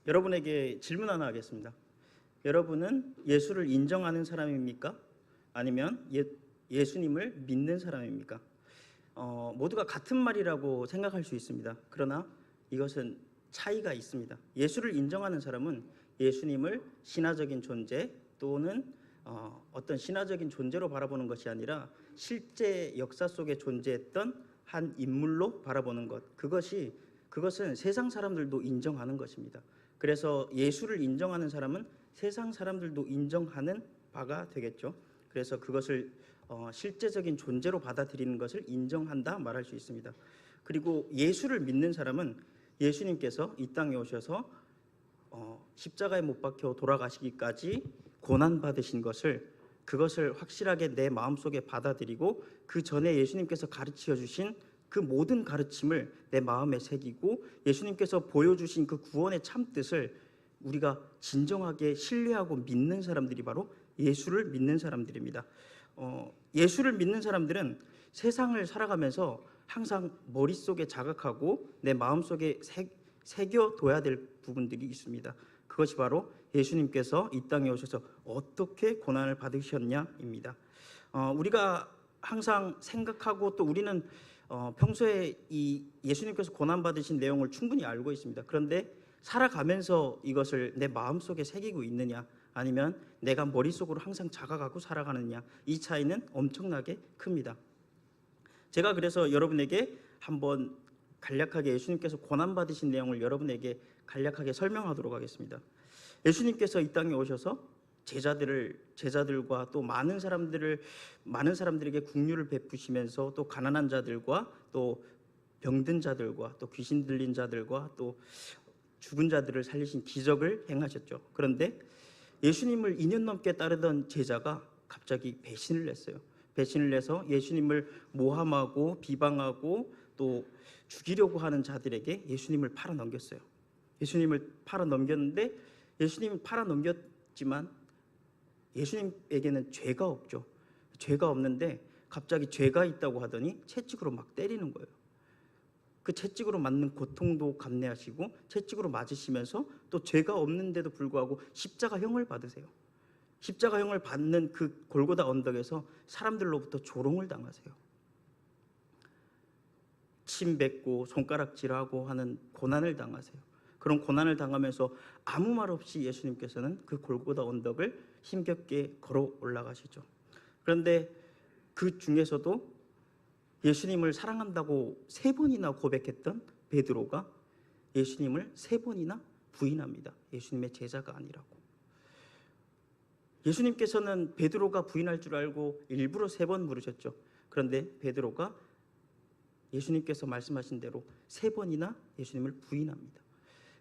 여러분에게 질문 하나 하겠습니다. 여러분은 예수를 인정하는 사람입니까? 아니면 예수님을 믿는 사람입니까? 모두가 같은 말이라고 생각할 수 있습니다. 그러나 이것은 차이가 있습니다. 예수를 인정하는 사람은 예수님을 신화적인 존재 또는 어떤 신화적인 존재로 바라보는 것이 아니라 실제 역사 속에 존재했던 한 인물로 바라보는 것, 그것은 세상 사람들도 인정하는 것입니다. 그래서 예수를 인정하는 사람은 세상 사람들도 인정하는 바가 되겠죠. 그래서 그것을 실제적인 존재로 받아들이는 것을 인정한다 말할 수 있습니다. 그리고 예수를 믿는 사람은 예수님께서 이 땅에 오셔서 십자가에 못 박혀 돌아가시기까지 고난 받으신 그것을 확실하게 내 마음속에 받아들이고 그 전에 예수님께서 가르쳐 주신 그 모든 가르침을 내 마음에 새기고 예수님께서 보여주신 그 구원의 참뜻을 우리가 진정하게 신뢰하고 믿는 사람들이 바로 예수를 믿는 사람들입니다. 예수를 믿는 사람들은 세상을 살아가면서 항상 머릿속에 자각하고 내 마음속에 새겨둬야 될 부분들이 있습니다. 그것이 바로 예수님께서 이 땅에 오셔서 어떻게 고난을 받으셨냐입니다. 우리가 항상 생각하고 또 우리는 평소에 이 예수님께서 고난 받으신 내용을 충분히 알고 있습니다. 그런데 살아가면서 이것을 내 마음속에 새기고 있느냐 아니면 내가 머릿속으로 항상 자각하고 살아가느냐, 이 차이는 엄청나게 큽니다. 제가 그래서 여러분에게 한번 간략하게 예수님께서 고난 받으신 내용을 여러분에게 간략하게 설명하도록 하겠습니다. 예수님께서 이 땅에 오셔서 제자들과 또 많은 사람들에게 긍휼을 베푸시면서 또 가난한 자들과 또 병든 자들과 또 귀신 들린 자들과 또 죽은 자들을 살리신 기적을 행하셨죠. 그런데 예수님을 2년 넘게 따르던 제자가 갑자기 배신을 냈어요. 배신을 내서 예수님을 모함하고 비방하고 또 죽이려고 하는 자들에게 예수님을 팔아넘겼어요. 예수님을 팔아넘겼는데 예수님은 팔아넘겼지만 예수님에게는 죄가 없죠. 죄가 없는데 갑자기 죄가 있다고 하더니 채찍으로 막 때리는 거예요. 그 채찍으로 맞는 고통도 감내하시고 채찍으로 맞으시면서 또 죄가 없는데도 불구하고 십자가형을 받으세요. 십자가형을 받는 그 골고다 언덕에서 사람들로부터 조롱을 당하세요. 침 뱉고 손가락질하고 하는 고난을 당하세요. 그런 고난을 당하면서 아무 말 없이 예수님께서는 그 골고다 언덕을 힘겹게 걸어 올라가시죠. 그런데 그 중에서도 예수님을 사랑한다고 3번이나 고백했던 베드로가 예수님을 3번이나 부인합니다. 예수님의 제자가 아니라고. 예수님께서는 베드로가 부인할 줄 알고 일부러 3번 물으셨죠. 그런데 베드로가 예수님께서 말씀하신 대로 3번이나 예수님을 부인합니다.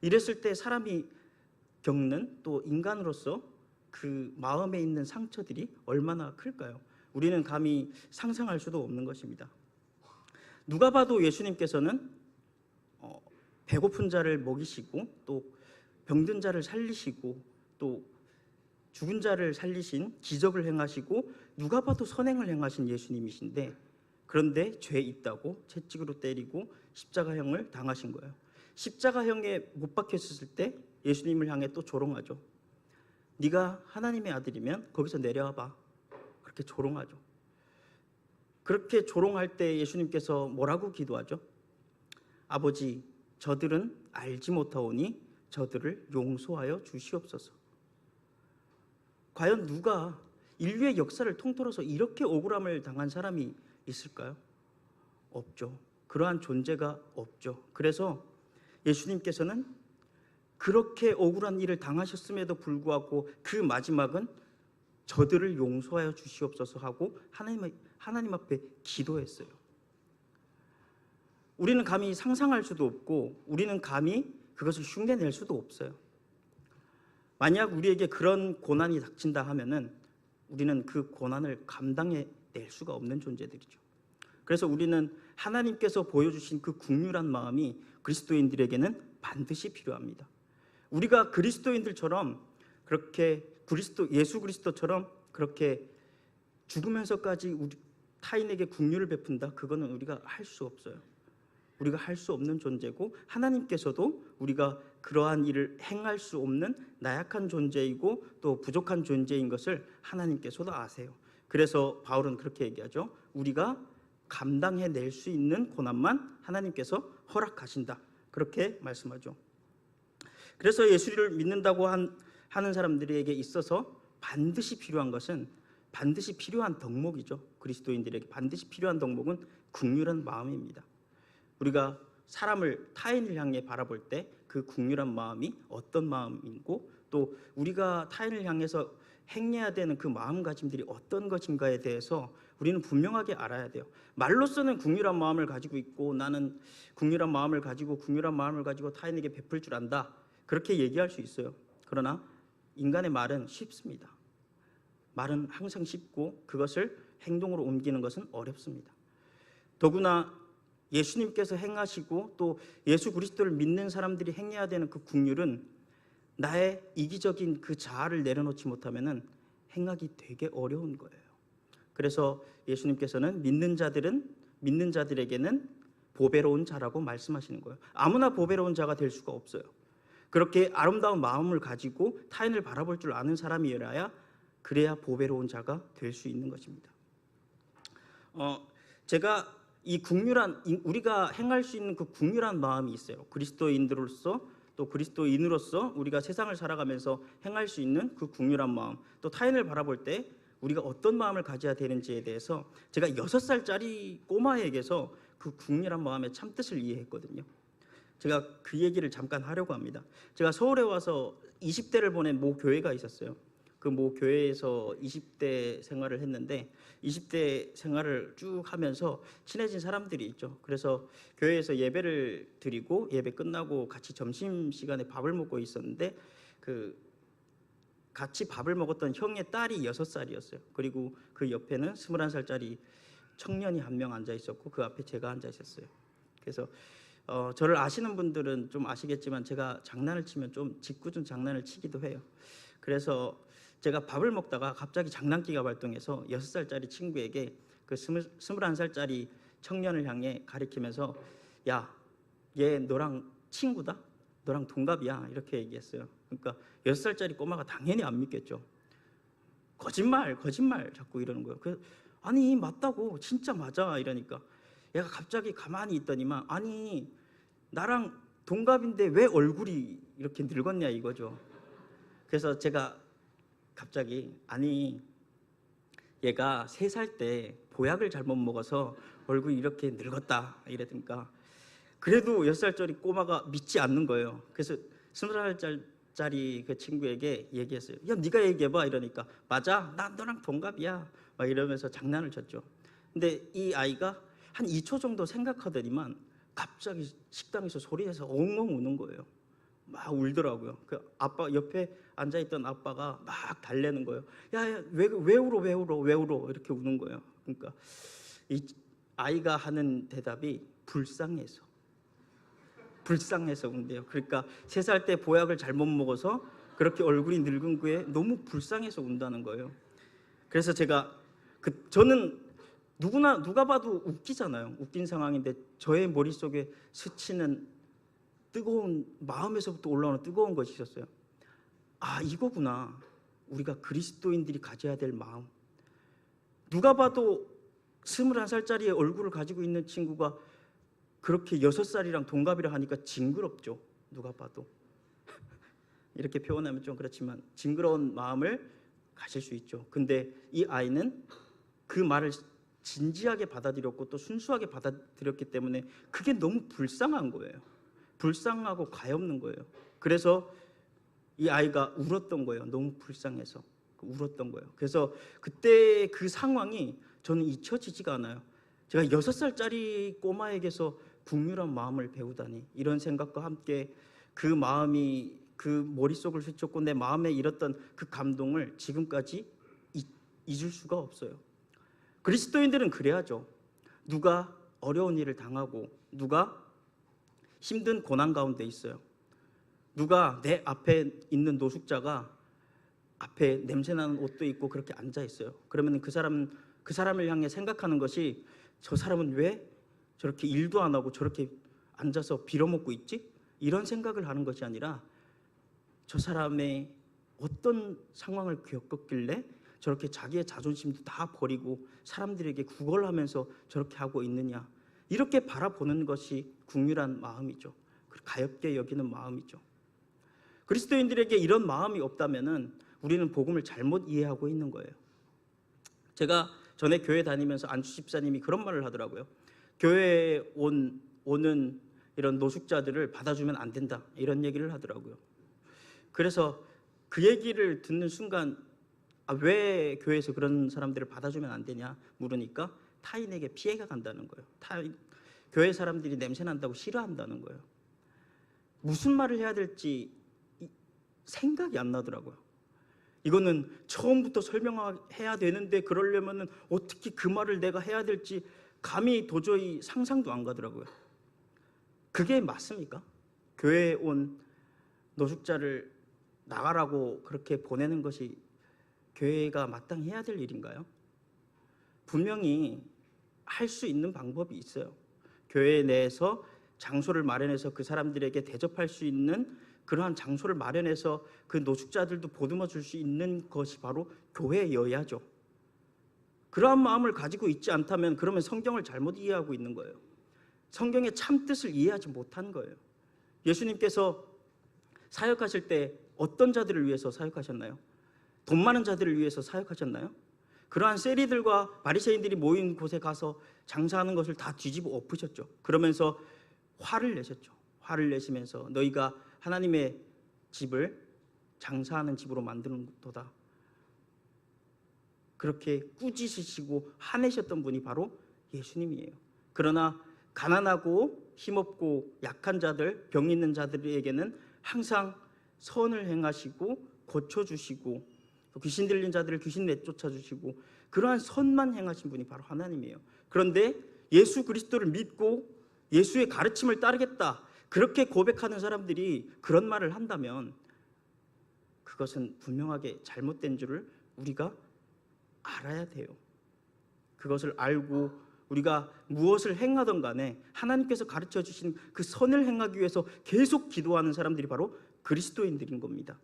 이랬을 때 사람이 겪는 또 인간으로서 그 마음에 있는 상처들이 얼마나 클까요? 우리는 감히 상상할 수도 없는 것입니다. 누가 봐도 예수님께서는 배고픈 자를 먹이시고 또 병든 자를 살리시고 또 죽은 자를 살리신 기적을 행하시고 누가 봐도 선행을 행하신 예수님이신데, 그런데 죄 있다고 채찍으로 때리고 십자가형을 당하신 거예요. 십자가형에 못 박혔을 때 예수님을 향해 또 조롱하죠. 네가 하나님의 아들이면 거기서 내려와봐. 그렇게 조롱하죠. 그렇게 조롱할 때 예수님께서 뭐라고 기도하죠? 아버지, 저들은 알지 못하오니 저들을 용서하여 주시옵소서. 과연 누가 인류의 역사를 통틀어서 이렇게 억울함을 당한 사람이 있을까요? 없죠. 그러한 존재가 없죠. 그래서 예수님께서는 그렇게 억울한 일을 당하셨음에도 불구하고 그 마지막은 저들을 용서하여 주시옵소서 하고 하나님 앞에 기도했어요. 우리는 감히 상상할 수도 없고 우리는 감히 그것을 흉내낼 수도 없어요. 만약 우리에게 그런 고난이 닥친다 하면은 우리는 그 고난을 감당해 낼 수가 없는 존재들이죠. 그래서 우리는 하나님께서 보여주신 그 긍휼한 마음이 그리스도인들에게는 반드시 필요합니다. 우리가 그리스도인들처럼 그렇게 예수 그리스도처럼 그렇게 죽으면서까지 타인에게 긍휼을 베푼다, 그거는 우리가 할 수 없어요. 우리가 할 수 없는 존재고 하나님께서도 우리가 그러한 일을 행할 수 없는 나약한 존재이고 또 부족한 존재인 것을 하나님께서도 아세요. 그래서 바울은 그렇게 얘기하죠. 우리가 감당해낼 수 있는 고난만 하나님께서 허락하신다. 그렇게 말씀하죠. 그래서 예수를 믿는다고 하는 사람들에게 있어서 반드시 필요한 것은 반드시 필요한 덕목이죠. 그리스도인들에게 반드시 필요한 덕목은 긍휼한 마음입니다. 우리가 사람을 타인을 향해 바라볼 때 그 긍휼한 마음이 어떤 마음이고 또 우리가 타인을 향해서 행해야 되는 그 마음가짐들이 어떤 것인가에 대해서 우리는 분명하게 알아야 돼요. 말로서는 긍휼한 마음을 가지고 있고 나는 긍휼한 마음을 가지고 타인에게 베풀 줄 안다. 그렇게 얘기할 수 있어요. 그러나 인간의 말은 쉽습니다. 말은 항상 쉽고 그것을 행동으로 옮기는 것은 어렵습니다. 더구나 예수님께서 행하시고 또 예수 그리스도를 믿는 사람들이 행해야 되는 그 긍휼은 나의 이기적인 그 자아를 내려놓지 못하면은 행하기 되게 어려운 거예요. 그래서 예수님께서는 믿는 자들에게는 보배로운 자라고 말씀하시는 거예요. 아무나 보배로운 자가 될 수가 없어요. 그렇게 아름다운 마음을 가지고 타인을 바라볼 줄 아는 사람이어야 그래야 보배로운 자가 될 수 있는 것입니다. 제가 이 긍휼한 우리가 행할 수 있는 그 긍휼한 마음이 있어요. 그리스도인으로서 우리가 세상을 살아가면서 행할 수 있는 그 긍휼한 마음, 또 타인을 바라볼 때 우리가 어떤 마음을 가져야 되는지에 대해서 제가 6살짜리 꼬마에게서 그 긍휼한 마음의 참뜻을 이해했거든요. 제가 그 얘기를 잠깐 하려고 합니다. 제가 서울에 와서 20대를 보낸 모 교회가 있었어요. 그 모 교회에서 20대 생활을 했는데 20대 생활을 쭉 하면서 친해진 사람들이 있죠. 그래서 교회에서 예배를 드리고 예배 끝나고 같이 점심시간에 밥을 먹고 있었는데 그 같이 밥을 먹었던 형의 딸이 6살이었어요. 그리고 그 옆에는 21살짜리 청년이 한 명 앉아 있었고 그 앞에 제가 앉아 있었어요. 그래서 저를 아시는 분들은 좀 아시겠지만 제가 장난을 치면 좀 짓궂은 장난을 치기도 해요. 그래서 제가 밥을 먹다가 갑자기 장난기가 발동해서 6살짜리 친구에게 그 21살짜리 청년을 향해 가리키면서 야, 얘 너랑 친구다? 너랑 동갑이야? 이렇게 얘기했어요. 그러니까 6살짜리 꼬마가 당연히 안 믿겠죠. 거짓말 자꾸 이러는 거예요. 그래서 아니 맞다고 진짜 맞아 이러니까 얘가 갑자기 가만히 있더니만 아니 나랑 동갑인데 왜 얼굴이 이렇게 늙었냐 이거죠. 그래서 제가 갑자기 아니 얘가 3살 때 보약을 잘못 먹어서 얼굴이 이렇게 늙었다 이러니까 그래도 6살짜리 꼬마가 믿지 않는 거예요. 그래서 21살짜리 그 친구에게 얘기했어요. 야 네가 얘기해봐 이러니까 맞아 나 너랑 동갑이야 막 이러면서 장난을 쳤죠. 근데 이 아이가 한 2초 정도 생각하더니만 갑자기 식당에서 소리내서 엉엉 우는 거예요. 막 울더라고요. 그 아빠 옆에 앉아있던 아빠가 막 달래는 거예요. 야, 왜 울어 이렇게 우는 거예요. 그러니까 이 아이가 하는 대답이 불쌍해서 운대요. 그러니까 3살 때 보약을 잘못 먹어서 그렇게 얼굴이 늙은 거에 너무 불쌍해서 운다는 거예요. 그래서 제가 저는 누가 봐도 웃기잖아요. 웃긴 상황인데 저의 머릿속에 스치는 뜨거운 마음에서부터 올라오는 뜨거운 것이 있었어요. 아 이거구나. 우리가 그리스도인들이 가져야 될 마음. 누가 봐도 21살짜리의 얼굴을 가지고 있는 친구가 그렇게 6살이랑 동갑이라 하니까 징그럽죠. 누가 봐도. 이렇게 표현하면 좀 그렇지만 징그러운 마음을 가질 수 있죠. 근데 이 아이는 그 말을 진지하게 받아들였고 또 순수하게 받아들였기 때문에 그게 너무 불쌍한 거예요. 불쌍하고 가엾는 거예요. 그래서 이 아이가 울었던 거예요. 너무 불쌍해서 울었던 거예요. 그래서 그때 그 상황이 저는 잊혀지지가 않아요. 제가 6살짜리 꼬마에게서 긍휼한 마음을 배우다니 이런 생각과 함께 그 마음이 그 머릿속을 스쳤고 내 마음에 일었던 그 감동을 지금까지 잊을 수가 없어요. 그리스도인들은 그래야죠. 누가 어려운 일을 당하고 누가 힘든 고난 가운데 있어요. 누가 내 앞에 있는 노숙자가 앞에 냄새나는 옷도 입고 그렇게 앉아 있어요. 그러면 그 사람을 향해 생각하는 것이 저 사람은 왜 저렇게 일도 안 하고 저렇게 앉아서 빌어먹고 있지? 이런 생각을 하는 것이 아니라 저 사람의 어떤 상황을 겪었길래 저렇게 자기의 자존심도 다 버리고 사람들에게 구걸하면서 저렇게 하고 있느냐, 이렇게 바라보는 것이 국률한 마음이죠. 가엽게 여기는 마음이죠. 그리스도인들에게 이런 마음이 없다면은 우리는 복음을 잘못 이해하고 있는 거예요. 제가 전에 교회 다니면서 안주 집사님이 그런 말을 하더라고요. 교회에 오는 이런 노숙자들을 받아주면 안 된다, 이런 얘기를 하더라고요. 그래서 그 얘기를 듣는 순간 왜 교회에서 그런 사람들을 받아주면 안 되냐 물으니까 타인에게 피해가 간다는 거예요. 교회 사람들이 냄새 난다고 싫어한다는 거예요. 무슨 말을 해야 될지 생각이 안 나더라고요. 이거는 처음부터 설명해야 되는데 그러려면 어떻게 그 말을 내가 해야 될지 감이 도저히 상상도 안 가더라고요. 그게 맞습니까? 교회에 온 노숙자를 나가라고 그렇게 보내는 것이 교회가 마땅히 해야 될 일인가요? 분명히 할 수 있는 방법이 있어요. 교회 내에서 장소를 마련해서 그 사람들에게 대접할 수 있는 그러한 장소를 마련해서 그 노숙자들도 보듬어 줄 수 있는 것이 바로 교회여야죠. 그러한 마음을 가지고 있지 않다면 그러면 성경을 잘못 이해하고 있는 거예요. 성경의 참뜻을 이해하지 못한 거예요. 예수님께서 사역하실 때 어떤 자들을 위해서 사역하셨나요? 돈 많은 자들을 위해서 사역하셨나요? 그러한 세리들과 바리새인들이 모인 곳에 가서 장사하는 것을 다 뒤집어 엎으셨죠. 그러면서 화를 내셨죠. 화를 내시면서 너희가 하나님의 집을 장사하는 집으로 만드는도다, 그렇게 꾸짖으시고 화내셨던 분이 바로 예수님이에요. 그러나 가난하고 힘없고 약한 자들, 병 있는 자들에게는 항상 선을 행하시고 고쳐주시고 귀신 들린 자들을 귀신 내쫓아 주시고 그러한 선만 행하신 분이 바로 하나님이에요. 그런데 예수 그리스도를 믿고 예수의 가르침을 따르겠다, 그렇게 고백하는 사람들이 그런 말을 한다면 그것은 분명하게 잘못된 줄을 우리가 알아야 돼요. 그것을 알고 우리가 무엇을 행하던 간에 하나님께서 가르쳐 주신 그 선을 행하기 위해서 계속 기도하는 사람들이 바로 그리스도인들인 겁니다.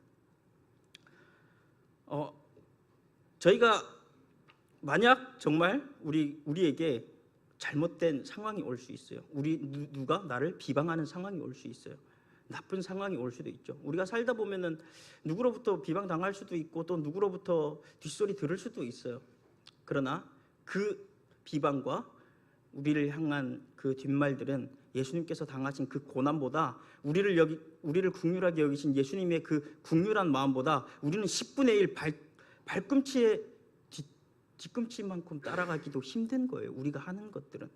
저희가 만약 정말 우리에게 잘못된 상황이 올 수 있어요. 누가 나를 비방하는 상황이 올 수 있어요. 나쁜 상황이 올 수도 있죠. 우리가 살다 보면은 누구로부터 비방당할 수도 있고 또 누구로부터 뒷소리 들을 수도 있어요. 그러나 그 비방과 우리를 향한 그 뒷말들은 예수님께서 당하신 그 고난보다 우리를 긍휼하게 여기신 예수님의 그 긍휼한 마음보다 우리는 10분의 1 발꿈치에 뒤꿈치만큼 따라가기도 힘든 거예요. 우리가 하는 것들은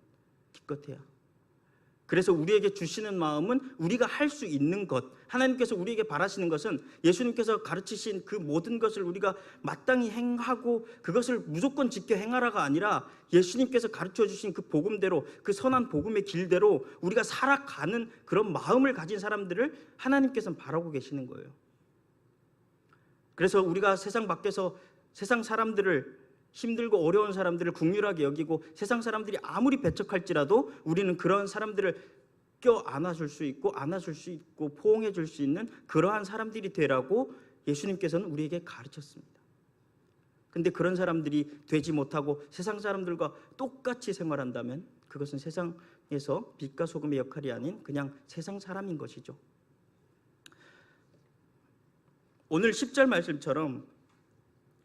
기껏해야. 그래서 우리에게 주시는 마음은 우리가 할 수 있는 것, 하나님께서 우리에게 바라시는 것은 예수님께서 가르치신 그 모든 것을 우리가 마땅히 행하고 그것을 무조건 지켜 행하라가 아니라 예수님께서 가르쳐 주신 그 복음대로, 그 선한 복음의 길대로 우리가 살아가는 그런 마음을 가진 사람들을 하나님께서는 바라고 계시는 거예요. 그래서 우리가 세상 밖에서 세상 사람들을, 힘들고 어려운 사람들을 긍휼하게 여기고 세상 사람들이 아무리 배척할지라도 우리는 그런 사람들을 껴안아줄 수 있고 안아줄 수 있고 포옹해 줄 수 있는 그러한 사람들이 되라고 예수님께서는 우리에게 가르쳤습니다. 근데 그런 사람들이 되지 못하고 세상 사람들과 똑같이 생활한다면 그것은 세상에서 빛과 소금의 역할이 아닌 그냥 세상 사람인 것이죠. 오늘 10절 말씀처럼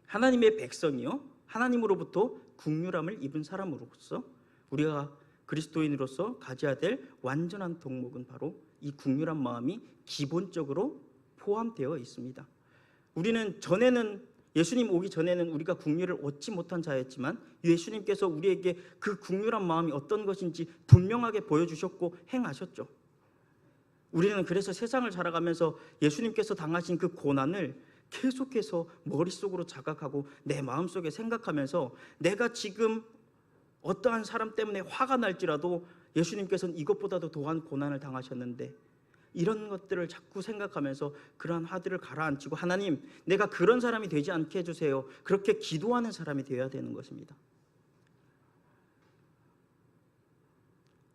하나님의 백성이요, 하나님으로부터 긍휼함을 입은 사람으로서 우리가 그리스도인으로서 가져야 될 완전한 덕목은 바로 이 긍휼한 마음이 기본적으로 포함되어 있습니다. 우리는 전에는, 예수님 오기 전에는 우리가 긍휼을 얻지 못한 자였지만 예수님께서 우리에게 그 긍휼한 마음이 어떤 것인지 분명하게 보여주셨고 행하셨죠. 우리는 그래서 세상을 살아가면서 예수님께서 당하신 그 고난을 계속해서 머릿속으로 자각하고 내 마음속에 생각하면서 내가 지금 어떠한 사람 때문에 화가 날지라도 예수님께서는 이것보다도 더한 고난을 당하셨는데, 이런 것들을 자꾸 생각하면서 그러한 화들을 가라앉히고 하나님, 내가 그런 사람이 되지 않게 해주세요, 그렇게 기도하는 사람이 되어야 되는 것입니다.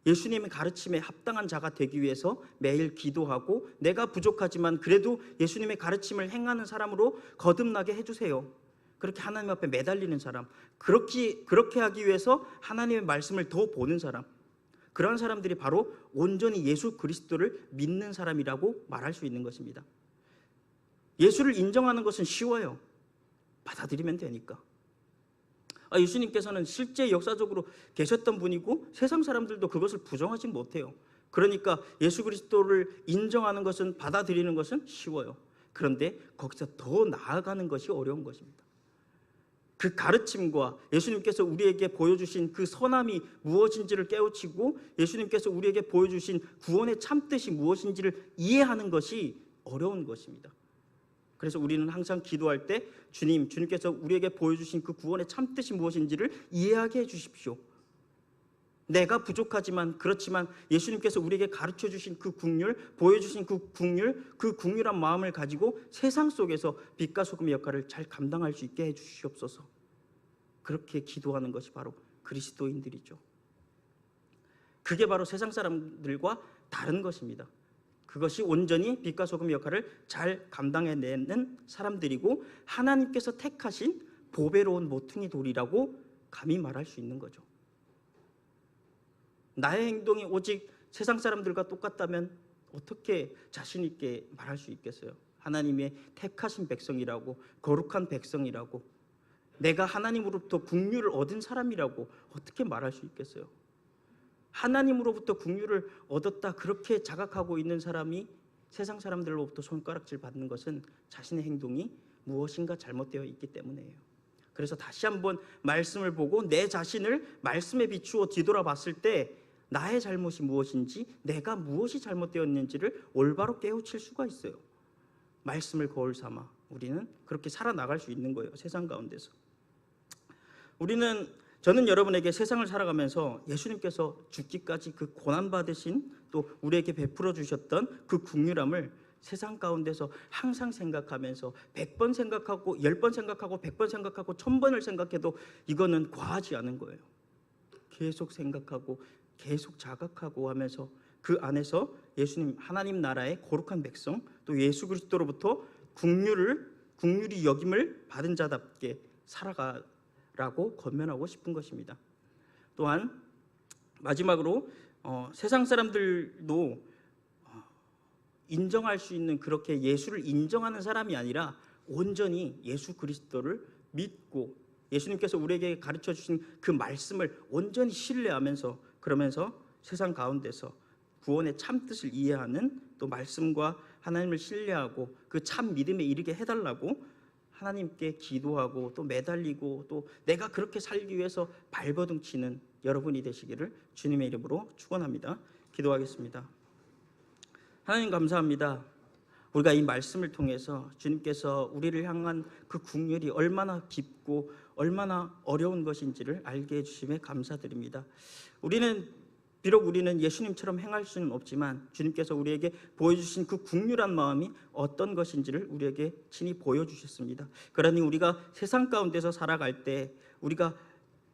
예수님의 가르침에 합당한 자가 되기 위해서 매일 기도하고 내가 부족하지만 그래도 예수님의 가르침을 행하는 사람으로 거듭나게 해주세요. 그렇게 하나님 앞에 매달리는 사람, 그렇게 하기 위해서 하나님의 말씀을 더 보는 사람, 그런 사람들이 바로 온전히 예수 그리스도를 믿는 사람이라고 말할 수 있는 것입니다. 예수를 인정하는 것은 쉬워요. 받아들이면 되니까. 예수님께서는 실제 역사적으로 계셨던 분이고 세상 사람들도 그것을 부정하지 못해요. 그러니까 예수 그리스도를 인정하는 것은, 받아들이는 것은 쉬워요. 그런데 거기서 더 나아가는 것이 어려운 것입니다. 그 가르침과 예수님께서 우리에게 보여주신 그 선함이 무엇인지를 깨우치고 예수님께서 우리에게 보여주신 구원의 참뜻이 무엇인지를 이해하는 것이 어려운 것입니다. 그래서 우리는 항상 기도할 때 주님께서 우리에게 보여주신 그 구원의 참뜻이 무엇인지를 이해하게 해주십시오. 내가 부족하지만 그렇지만 예수님께서 우리에게 가르쳐주신 그 국률, 보여주신 그 국률한 마음을 가지고 세상 속에서 빛과 소금의 역할을 잘 감당할 수 있게 해주시옵소서. 그렇게 기도하는 것이 바로 그리스도인들이죠. 그게 바로 세상 사람들과 다른 것입니다. 그것이 온전히 빛과 소금의 역할을 잘 감당해내는 사람들이고 하나님께서 택하신 보배로운 모퉁이 돌이라고 감히 말할 수 있는 거죠. 나의 행동이 오직 세상 사람들과 똑같다면 어떻게 자신 있게 말할 수 있겠어요? 하나님의 택하신 백성이라고, 거룩한 백성이라고, 내가 하나님으로부터 긍휼을 얻은 사람이라고 어떻게 말할 수 있겠어요? 하나님으로부터 긍휼을 얻었다 그렇게 자각하고 있는 사람이 세상 사람들로부터 손가락질 받는 것은 자신의 행동이 무엇인가 잘못되어 있기 때문이에요. 그래서 다시 한번 말씀을 보고 내 자신을 말씀에 비추어 뒤돌아봤을 때 나의 잘못이 무엇인지, 내가 무엇이 잘못되었는지를 올바로 깨우칠 수가 있어요. 말씀을 거울 삼아 우리는 그렇게 살아나갈 수 있는 거예요. 세상 가운데서. 저는 여러분에게 세상을 살아가면서 예수님께서 죽기까지 그 고난받으신, 또 우리에게 베풀어 주셨던 그 긍휼함을 세상 가운데서 항상 생각하면서 100번 생각하고 10번 생각하고 100번 생각하고 1000번을 생각해도 이거는 과하지 않은 거예요. 계속 생각하고 계속 자각하고 하면서 그 안에서 예수님, 하나님 나라의 거룩한 백성, 또 예수 그리스도로부터 긍휼이 여김을 받은 자답게 살아가라고 권면하고 싶은 것입니다. 또한 마지막으로 세상 사람들도 인정할 수 있는, 그렇게 예수를 인정하는 사람이 아니라 온전히 예수 그리스도를 믿고 예수님께서 우리에게 가르쳐 주신 그 말씀을 온전히 신뢰하면서, 그러면서 세상 가운데서 구원의 참뜻을 이해하는, 또 말씀과 하나님을 신뢰하고 그 참 믿음에 이르게 해달라고 하나님께 기도하고 또 매달리고 또 내가 그렇게 살기 위해서 발버둥 치는 여러분이 되시기를 주님의 이름으로 축원합니다. 기도하겠습니다. 하나님 감사합니다. 우리가 이 말씀을 통해서 주님께서 우리를 향한 그 긍휼이 얼마나 깊고 얼마나 어려운 것인지를 알게 해주심에 감사드립니다. 비록 우리는 예수님처럼 행할 수는 없지만 주님께서 우리에게 보여주신 그 긍휼한 마음이 어떤 것인지를 우리에게 친히 보여주셨습니다. 그러니 우리가 세상 가운데서 살아갈 때 우리가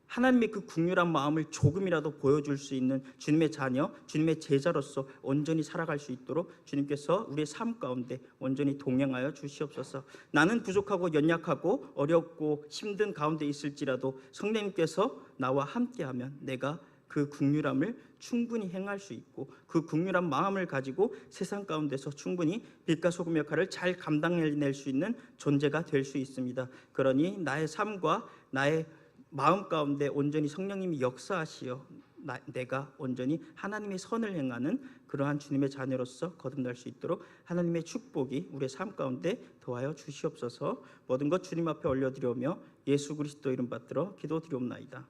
하나님의 그 긍휼한 마음을 조금이라도 보여줄 수 있는 주님의 자녀, 주님의 제자로서 온전히 살아갈 수 있도록 주님께서 우리의 삶 가운데 온전히 동행하여 주시옵소서. 나는 부족하고 연약하고 어렵고 힘든 가운데 있을지라도 성령님께서 나와 함께하면 내가 그 긍휼함을 충분히 행할 수 있고 그 긍휼한 마음을 가지고 세상 가운데서 충분히 빛과 소금 역할을 잘 감당해낼 수 있는 존재가 될 수 있습니다. 그러니 나의 삶과 나의 마음 가운데 온전히 성령님이 역사하시어 내가 온전히 하나님의 선을 행하는 그러한 주님의 자녀로서 거듭날 수 있도록 하나님의 축복이 우리의 삶 가운데 더하여 주시옵소서. 모든 것 주님 앞에 올려드리오며 예수 그리스도 이름 받들어 기도드리옵나이다.